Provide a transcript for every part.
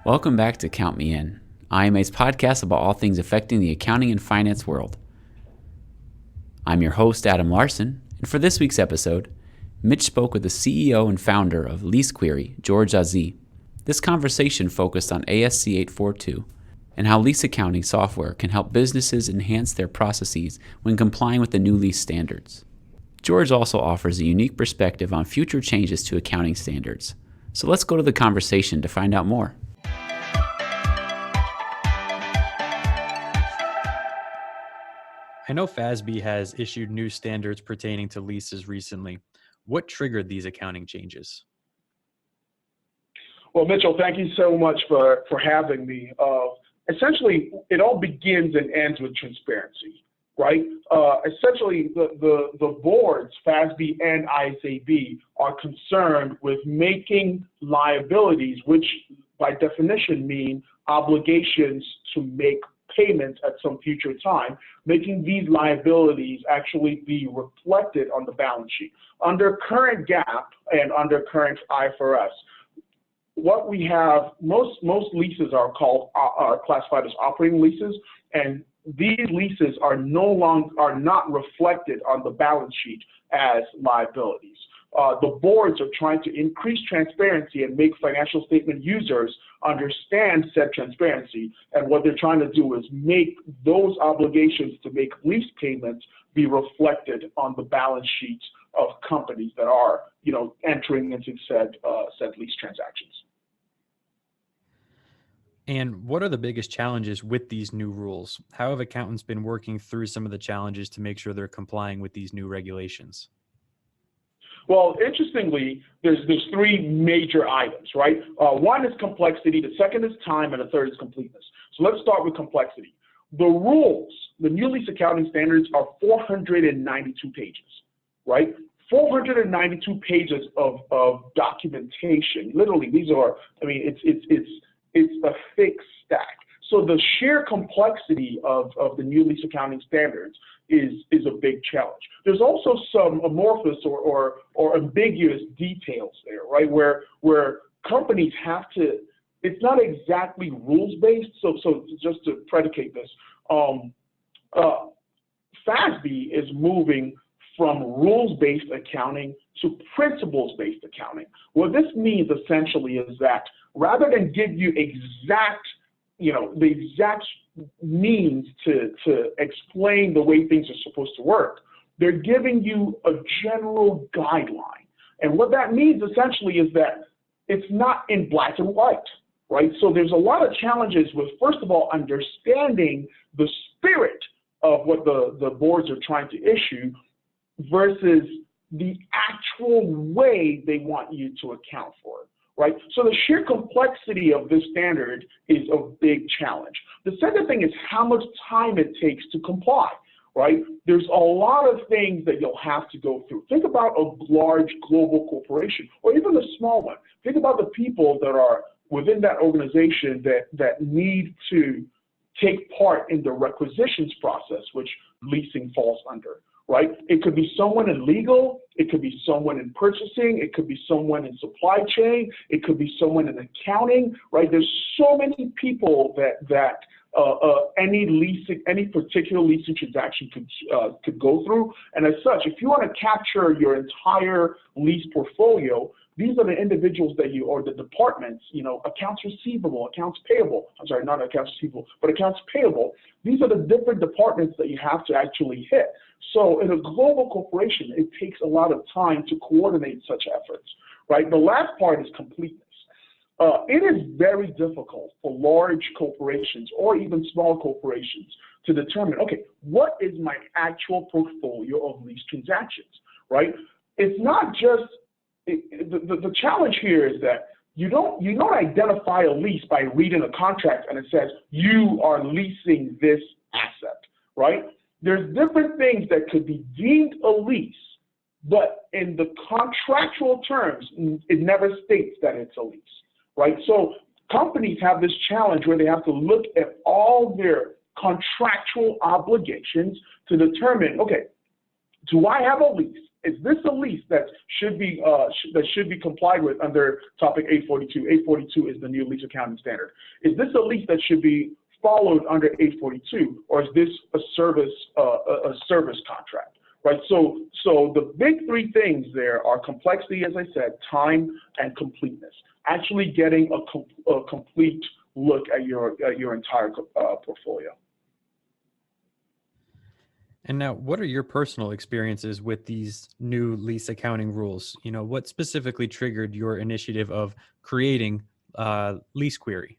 Welcome back to Count Me In, IMA's podcast about all things affecting the accounting and finance world. I'm your host, Adam Larson, and for this week's episode, Mitch spoke with the CEO and founder of LeaseQuery, George Azih. This conversation focused on ASC 842 and how lease accounting software can help businesses enhance their processes when complying with the new lease standards. George also offers a unique perspective on future changes to accounting standards. So let's go to the conversation to find out more. I know FASB has issued new standards pertaining to leases recently. What triggered these accounting changes? Well, Mitchell, thank you so much for having me. Essentially, it all begins and ends with transparency, right? Essentially, the boards, FASB and ISAB, are concerned with making liabilities, which by definition mean obligations to make payments at some future time, making these liabilities actually be reflected on the balance sheet. Under current GAAP and under current IFRS, what we have, most leases are classified as operating leases, and these leases are not reflected on the balance sheet as liabilities. The boards are trying to increase transparency and make financial statement users understand said transparency. And what they're trying to do is make those obligations to make lease payments be reflected on the balance sheets of companies that are, entering into said lease transactions. And what are the biggest challenges with these new rules? How have accountants been working through some of the challenges to make sure they're complying with these new regulations? Well, interestingly, there's three major items, right? One is complexity, the second is time, and the third is completeness. So let's start with complexity. The rules, the new lease accounting standards, are 492 pages, right? 492 pages of documentation. Literally, these are, it's a thick stack. So the sheer complexity of the new lease accounting standards is a big challenge. There's also some amorphous or ambiguous details there, right? Where companies have to, it's not exactly rules-based. So just to predicate this, FASB is moving from rules-based accounting to principles-based accounting. What this means essentially is that rather than give you the exact means to explain the way things are supposed to work, they're giving you a general guideline. And what that means essentially is that it's not in black and white, right? So there's a lot of challenges with, first of all, understanding the spirit of what the boards are trying to issue versus the actual way they want you to account for it. Right? So the sheer complexity of this standard is a big challenge. The second thing is how much time it takes to comply, right? There's a lot of things that you'll have to go through. Think about a large global corporation or even a small one. Think about the people that are within that organization that need to take part in the requisitions process, which leasing falls under. Right? It could be someone in legal, it could be someone in purchasing, it could be someone in supply chain, it could be someone in accounting, right? There's so many people that any particular leasing transaction could go through. And as such, if you want to capture your entire lease portfolio, these are the individuals or the departments, accounts receivable, accounts payable. I'm sorry, not accounts receivable, but accounts payable. These are the different departments that you have to actually hit. So in a global corporation, it takes a lot of time to coordinate such efforts, right? The last part is completeness. It is very difficult for large corporations or even small corporations to determine, okay, what is my actual portfolio of lease transactions, right? It's not just, the challenge here is that you don't identify a lease by reading a contract and it says you are leasing this asset, right? There's different things that could be deemed a lease, but in the contractual terms, it never states that it's a lease, right? So companies have this challenge where they have to look at all their contractual obligations to determine, okay, do I have a lease? Is this a lease that should be complied with under topic 842? 842 is the new lease accounting standard. Is this a lease that should be followed under 842, or is this a service contract? Right. So the big three things there are complexity, as I said, time, and completeness. Actually getting a complete look at your entire portfolio. And now, what are your personal experiences with these new lease accounting rules? What specifically triggered your initiative of creating LeaseQuery?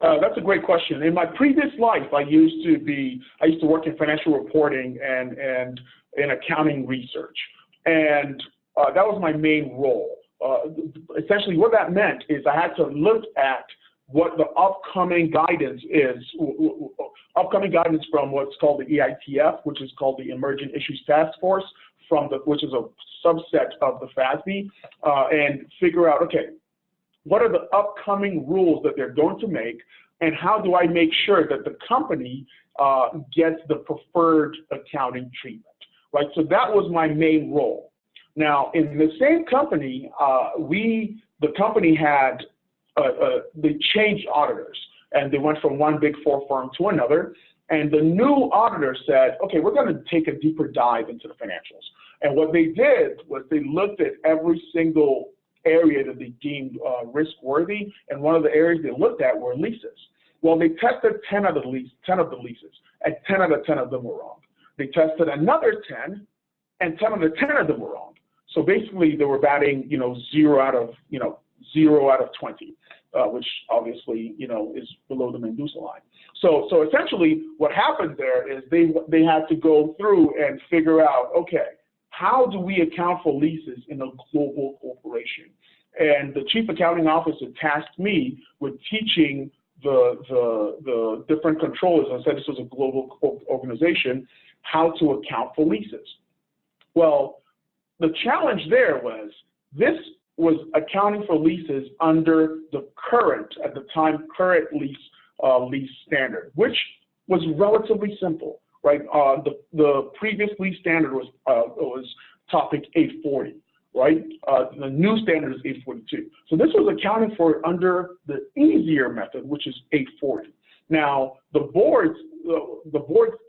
That's a great question. In my previous life, I used to work in financial reporting and in accounting research, and that was my main role. Essentially, what that meant is I had to look at what the upcoming guidance from what's called the EITF, which is called the Emerging Issues Task Force, which is a subset of the FASB, and figure out, okay, what are the upcoming rules that they're going to make, and how do I make sure that the company gets the preferred accounting treatment, right? So that was my main role. Now, in the same company, the company had they changed auditors, and they went from one Big Four firm to another. And the new auditor said, okay, we're going to take a deeper dive into the financials. And what they did was they looked at every single area that they deemed risk-worthy, and one of the areas they looked at were leases. Well, they tested 10 of the leases, and 10 out of 10 of them were wrong. They tested another 10, and 10 out of 10 of them were wrong. So basically, they were batting, 0 out of 20, which obviously, is below the Mendoza line. So essentially, what happened there is they had to go through and figure out, okay, how do we account for leases in a global corporation? And the chief accounting officer tasked me with teaching the different controllers, and said this was a global organization, how to account for leases. Well, the challenge there was this was accounting for leases under the current lease standard, which was relatively simple, right? The previous lease standard was topic 840, right? The new standard is 842. So this was accounting for under the easier method, which is 840. Now the board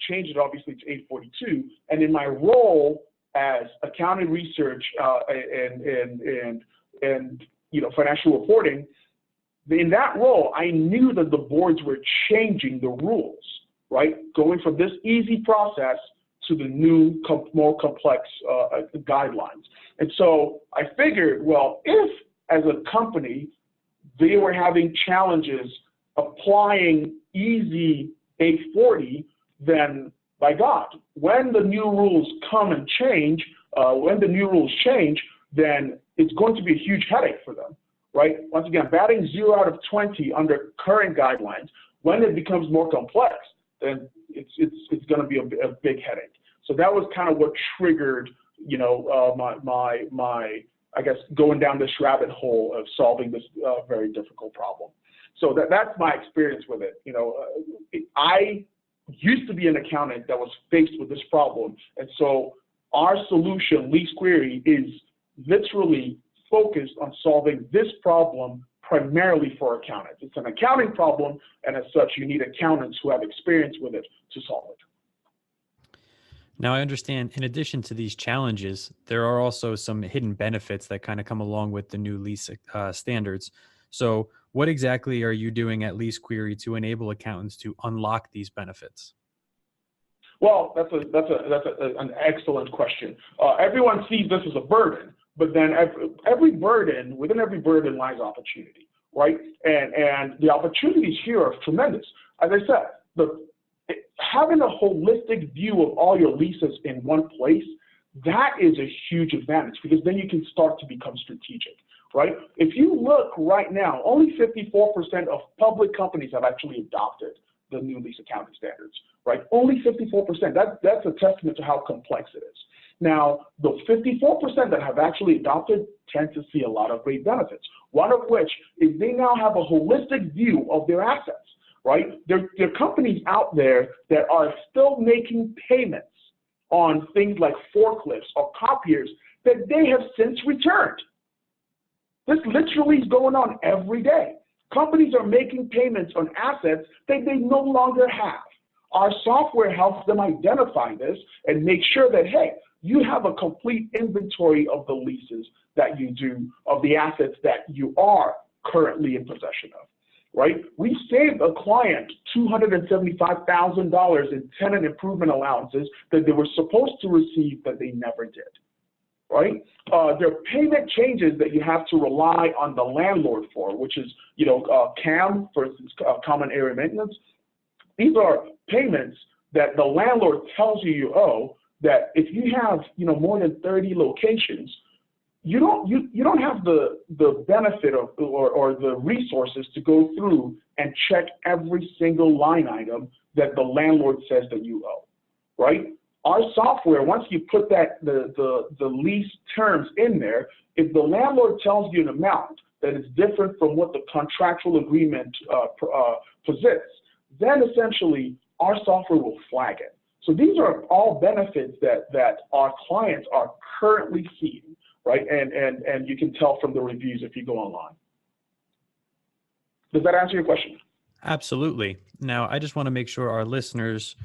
changed it obviously to 842, and in my role as accounting research and financial reporting, in that role, I knew that the boards were changing the rules, right? Going from this easy process to the new, more complex guidelines. And so I figured, well, if as a company, they were having challenges applying easy 840, then by God, when the new rules come and change, then it's going to be a huge headache for them, right? Once again, batting 0 out of 20 under current guidelines, when it becomes more complex, then it's going to be a big headache. So that was kind of what triggered, my I guess going down this rabbit hole of solving this very difficult problem. So that's my experience with it. I used to be an accountant that was faced with this problem, and so our solution, LeaseQuery, is literally focused on solving this problem primarily for accountants. It's an accounting problem, and as such, you need accountants who have experience with it to solve it. Now, I understand, in addition to these challenges, there are also some hidden benefits that kind of come along with the new lease standards. So what exactly are you doing at LeaseQuery to enable accountants to unlock these benefits? Well, that's an excellent question. Everyone sees this as a burden, but then within every burden lies opportunity, right? And the opportunities here are tremendous. As I said, having a holistic view of all your leases in one place, that is a huge advantage, because then you can start to become strategic, right? If you look right now, only 54% of public companies have actually adopted the new lease accounting standards, right? Only 54%. That's a testament to how complex it is. Now, the 54% that have actually adopted tend to see a lot of great benefits, one of which is they now have a holistic view of their assets, right? There are companies out there that are still making payments on things like forklifts or copiers that they have since returned. This literally is going on every day. Companies are making payments on assets that they no longer have. Our software helps them identify this and make sure that, hey, you have a complete inventory of the leases that you do, of the assets that you are currently in possession of, right? We saved a client $275,000 in tenant improvement allowances that they were supposed to receive that they never did, right? There are payment changes that you have to rely on the landlord for, which is, CAM, for instance, common area maintenance. These are payments that the landlord tells you owe, that if you have, more than 30 locations, you don't have the benefit of or the resources to go through and check every single line item that the landlord says that you owe, right? Our software, once you put that the lease terms in there, if the landlord tells you an amount that is different from what the contractual agreement posits, then essentially our software will flag it. So these are all benefits that our clients are currently seeing, right? And you can tell from the reviews if you go online. Does that answer your question? Absolutely. Now, I just want to make sure our listeners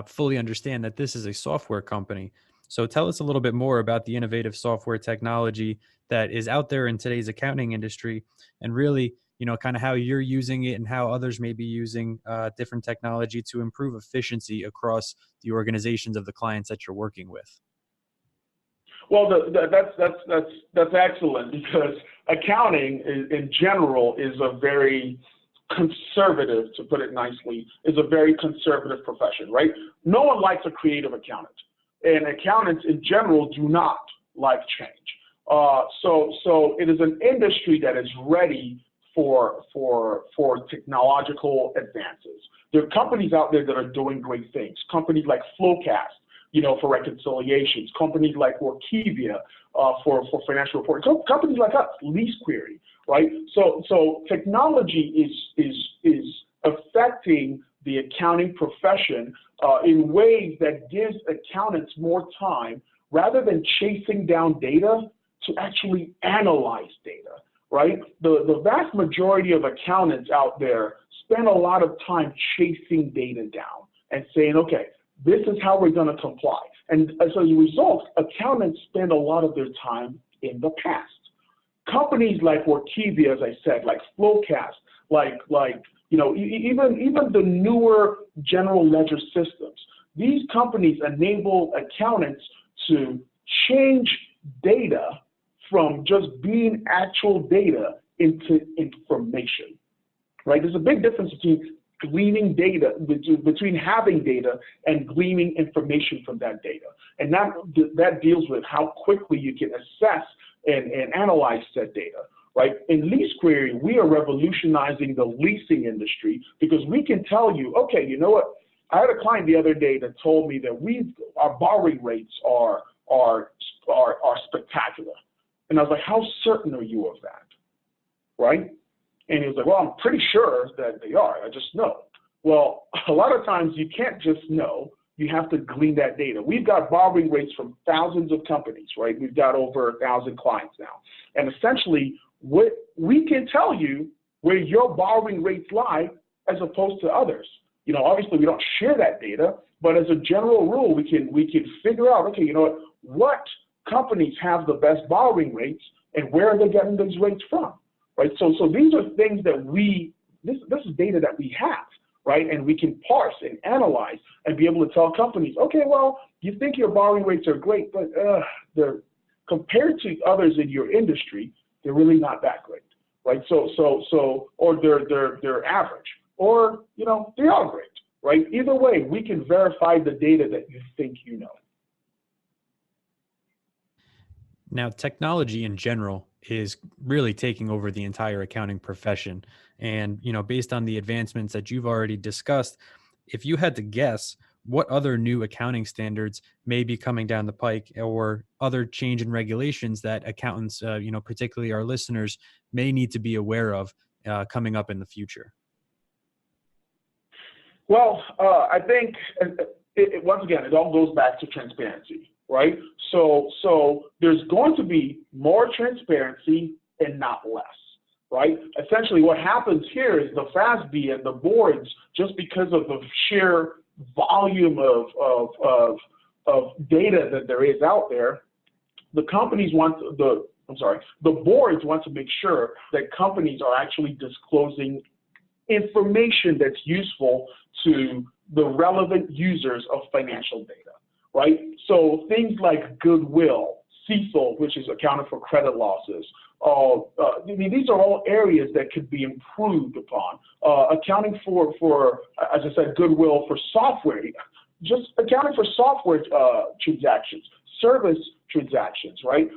fully understand that this is a software company. So tell us a little bit more about the innovative software technology that is out there in today's accounting industry, and really, kind of how you're using it and how others may be using different technology to improve efficiency across the organizations of the clients that you're working with. Well, that's excellent, because accounting in general is a very conservative, to put it nicely, is a very conservative profession, right? No one likes a creative accountant, and accountants in general do not like change. So it is an industry that is ready for technological advances. There are companies out there that are doing great things. Companies like Flowcast, for reconciliations. Companies like Workivia for financial reporting. Companies like us, LeaseQuery, right? So technology is affecting the accounting profession in ways that gives accountants more time, rather than chasing down data, to actually analyze data, right? The vast majority of accountants out there spend a lot of time chasing data down and saying, okay, this is how we're going to comply. And as a result, accountants spend a lot of their time in the past. Companies like Workivia, as I said, like Flowcast, even the newer general ledger systems, these companies enable accountants to change data from just being actual data into information, right? There's a big difference between gleaning data, between having data and gleaning information from that data. And that deals with how quickly you can assess and analyze that data, right? In LeaseQuery, we are revolutionizing the leasing industry, because we can tell you, okay, you know what? I had a client the other day that told me that our borrowing rates are spectacular. And I was like, how certain are you of that, right? And he was like, well, I'm pretty sure that they are. I just know. Well, a lot of times you can't just know. You have to glean that data. We've got borrowing rates from thousands of companies, right? We've got over 1,000 clients now. And essentially, we can tell you where your borrowing rates lie as opposed to others. Obviously, we don't share that data, but as a general rule, we can figure out, okay, what companies have the best borrowing rates and where are they getting those rates from? Right, so these are things that this is data that we have, right? And we can parse and analyze and be able to tell companies, okay, well, you think your borrowing rates are great, but they're compared to others in your industry, they're really not that great, right? Or they're average, or they are great, right? Either way, we can verify the data that you think you know. Now, technology in general is really taking over the entire accounting profession. And, based on the advancements that you've already discussed, if you had to guess, what other new accounting standards may be coming down the pike, or other change in regulations that accountants, particularly our listeners, may need to be aware of coming up in the future? Well, I think once again, it all goes back to transparency, right? So there's going to be more transparency and not less, right? Essentially, what happens here is the FASB and the boards, just because of the sheer volume of data that there is out there, the boards want to make sure that companies are actually disclosing information that's useful to the relevant users of financial data, right? So things like goodwill, CECL, which is accounting for credit losses. These are all areas that could be improved upon. Accounting for, as I said, goodwill for software, just accounting for software transactions, service transactions, right?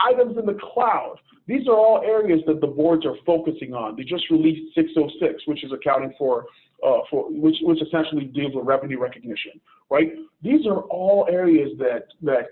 Items in the cloud. These are all areas that the boards are focusing on. They just released 606, which is accounting for which essentially deals with revenue recognition, right? These are all areas that the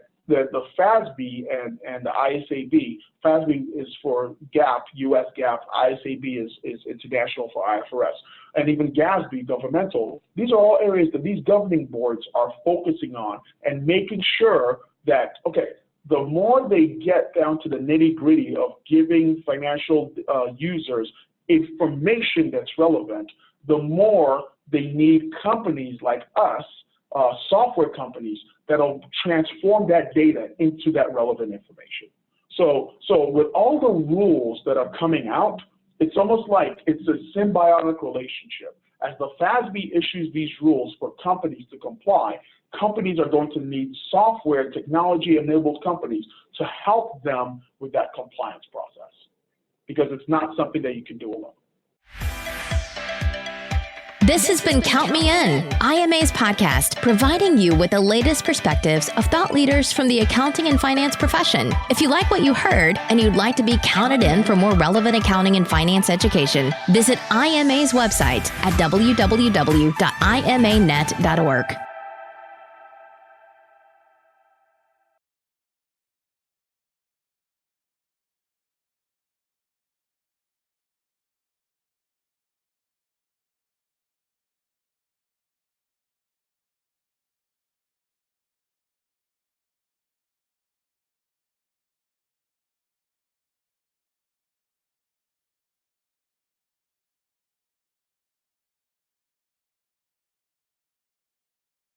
FASB and the ISAB, FASB is for GAAP, US GAAP, ISAB is international for IFRS, and even GASB, governmental. These are all areas that these governing boards are focusing on and making sure that, okay, the more they get down to the nitty-gritty of giving financial users information that's relevant, the more they need companies like us, software companies, that'll transform that data into that relevant information. So with all the rules that are coming out, it's almost like it's a symbiotic relationship. As the FASB issues these rules for companies to comply, companies are going to need software, technology-enabled companies to help them with that compliance process, because it's not something that you can do alone. This has been Count Me In, IMA's podcast, providing you with the latest perspectives of thought leaders from the accounting and finance profession. If you like what you heard and you'd like to be counted in for more relevant accounting and finance education, visit IMA's website at www.imanet.org.